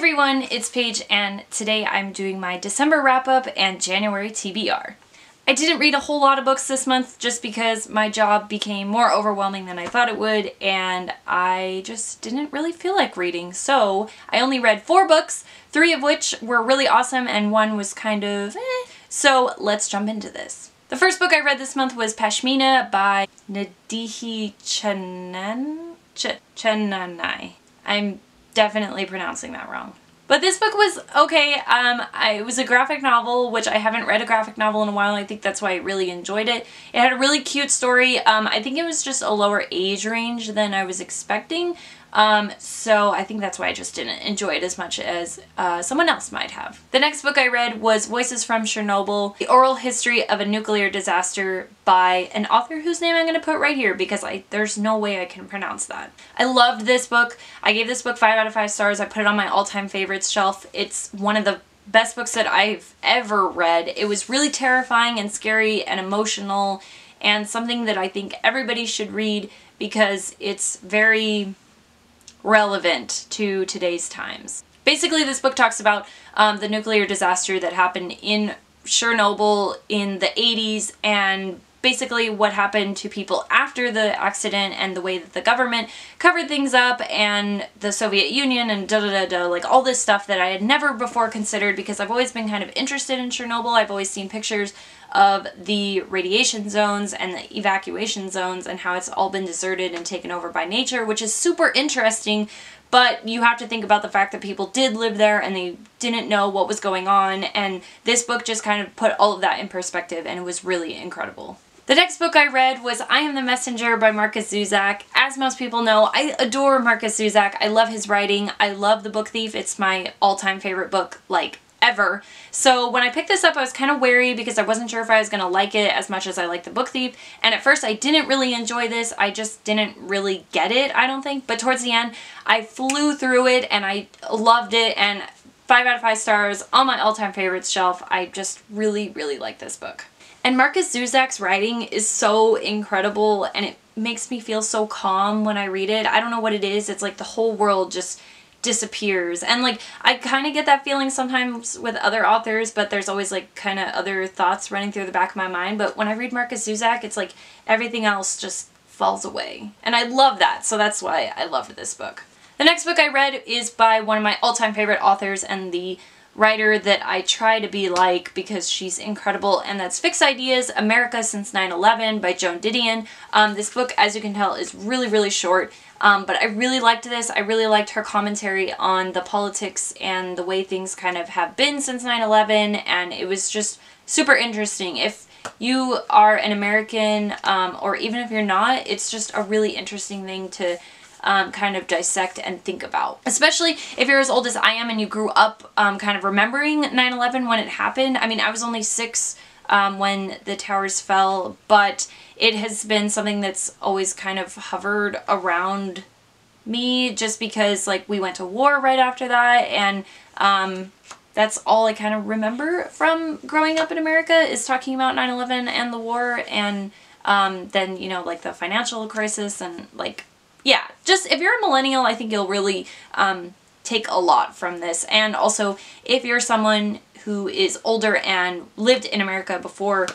everyone, it's Paige, and today I'm doing my December wrap-up and January TBR. I didn't read a whole lot of books this month just because my job became more overwhelming than I thought it would, and I just didn't really feel like reading. So I only read 4 books, 3 of which were really awesome and 1 was kind of So let's jump into this. The first book I read this month was Pashmina by Nadihi Chenanai. I'm definitely pronouncing that wrong. But this book was okay. It was a graphic novel, which I haven't read a graphic novel in a while. I think that's why I really enjoyed it. It had a really cute story. I think it was just a lower age range than I was expecting. So I think that's why I just didn't enjoy it as much as someone else might have. The next book I read was Voices from Chernobyl, The Oral History of a Nuclear Disaster by an author whose name I'm going to put right here because there's no way I can pronounce that. I loved this book. I gave this book 5 out of 5 stars. I put it on my all-time favorites shelf. It's one of the best books that I've ever read. It was really terrifying and scary and emotional and something that I think everybody should read because it's very relevant to today's times. Basically, this book talks about the nuclear disaster that happened in Chernobyl in the 80s and basically what happened to people after the accident and the way that the government covered things up and the Soviet Union and like all this stuff that I had never before considered because I've always been kind of interested in Chernobyl. I've always seen pictures of the radiation zones and the evacuation zones and how it's all been deserted and taken over by nature, which is super interesting, but you have to think about the fact that people did live there and they didn't know what was going on, and this book just kind of put all of that in perspective and it was really incredible. The next book I read was I Am the Messenger by Markus Zusak. As most people know, I adore Markus Zusak. I love his writing. I love The Book Thief. It's my all-time favorite book, like, ever. So when I picked this up, I was kind of wary because I wasn't sure if I was going to like it as much as I like The Book Thief. And at first I didn't really enjoy this. I just didn't really get it, I don't think. But towards the end, I flew through it and I loved it. And 5 out of 5 stars on my all-time favorites shelf. I just really, really like this book. And Markus Zusak's writing is so incredible and it makes me feel so calm when I read it. I don't know what it is. It's like the whole world just disappears. And like, I kind of get that feeling sometimes with other authors, but there's always like kind of other thoughts running through the back of my mind. But when I read Markus Zusak, it's like everything else just falls away. And I love that. So that's why I loved this book. The next book I read is by one of my all-time favorite authors and the writer that I try to be like because she's incredible, and that's Fix Ideas, America Since 9/11 by Joan Didion. This book, as you can tell, is really, really short, but I really liked this. I really liked her commentary on the politics and the way things kind of have been since 9/11, and it was just super interesting. If you are an American, or even if you're not, it's just a really interesting thing to kind of dissect and think about. Especially if you're as old as I am and you grew up kind of remembering 9/11 when it happened. I mean, I was only 6 when the towers fell, but it has been something that's always kind of hovered around me just because like we went to war right after that, and that's all I kind of remember from growing up in America is talking about 9/11 and the war, and then, you know, like the financial crisis and like, yeah, just if you're a millennial, I think you'll really take a lot from this. And also, if you're someone who is older and lived in America before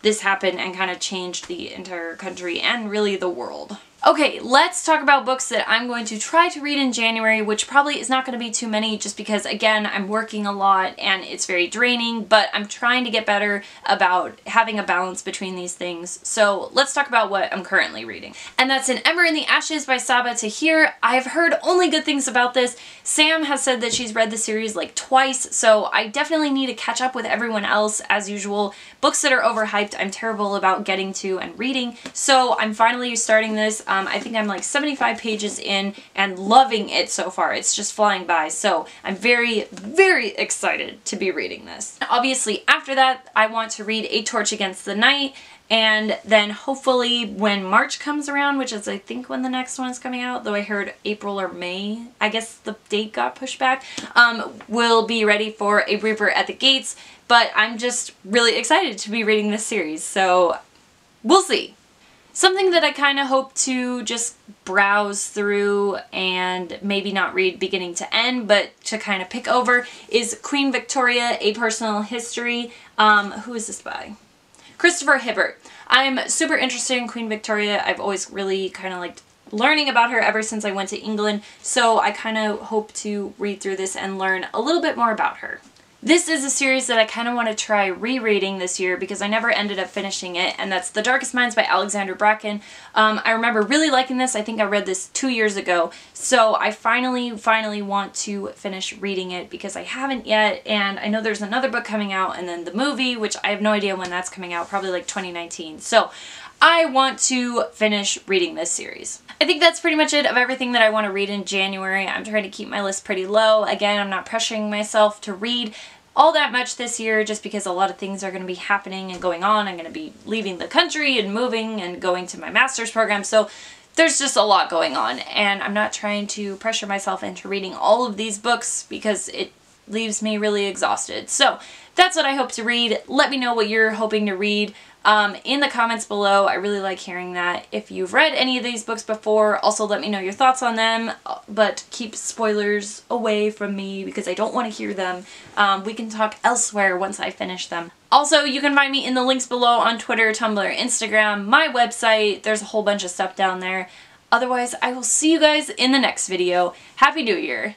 this happened and kind of changed the entire country and really the world. Okay, let's talk about books that I'm going to try to read in January, which probably is not going to be too many just because, again, I'm working a lot and it's very draining, but I'm trying to get better about having a balance between these things. So let's talk about what I'm currently reading. And that's in Ember in the Ashes by Sabaa Tahir. I've heard only good things about this. Sam has said that she's read the series like twice, so I definitely need to catch up with everyone else as usual. Books that are overhyped, I'm terrible about getting to and reading, so I'm finally starting this. I think I'm like 75 pages in and loving it so far. It's just flying by. So I'm very, very excited to be reading this. Obviously, after that, I want to read A Torch Against the Night. And then hopefully when March comes around, which is I think when the next one is coming out, though I heard April or May, I guess the date got pushed back, we'll be ready for A Reaper at the Gates. But I'm just really excited to be reading this series. So we'll see. Something that I kind of hope to just browse through and maybe not read beginning to end, but to kind of pick over is Queen Victoria, A Personal History. Who is this by? Christopher Hibbert. I'm super interested in Queen Victoria. I've always really kind of liked learning about her ever since I went to England, so I kind of hope to read through this and learn a little bit more about her. This is a series that I kind of want to try rereading this year because I never ended up finishing it, and that's The Darkest Minds by Alexander Bracken. I remember really liking this. I think I read this 2 years ago, so I finally want to finish reading it because I haven't yet, and I know there's another book coming out, and then the movie, which I have no idea when that's coming out, probably like 2019. So I want to finish reading this series. I think that's pretty much it of everything that I want to read in January. I'm trying to keep my list pretty low. Again, I'm not pressuring myself to read all that much this year just because a lot of things are going to be happening and going on. I'm going to be leaving the country and moving and going to my master's program. So there's just a lot going on, and I'm not trying to pressure myself into reading all of these books because it leaves me really exhausted. So that's what I hope to read. Let me know what you're hoping to read in the comments below. I really like hearing that. If you've read any of these books before, also let me know your thoughts on them, but keep spoilers away from me because I don't want to hear them. We can talk elsewhere once I finish them. Also, you can find me in the links below on Twitter, Tumblr, Instagram, my website. There's a whole bunch of stuff down there. Otherwise, I will see you guys in the next video. Happy New Year!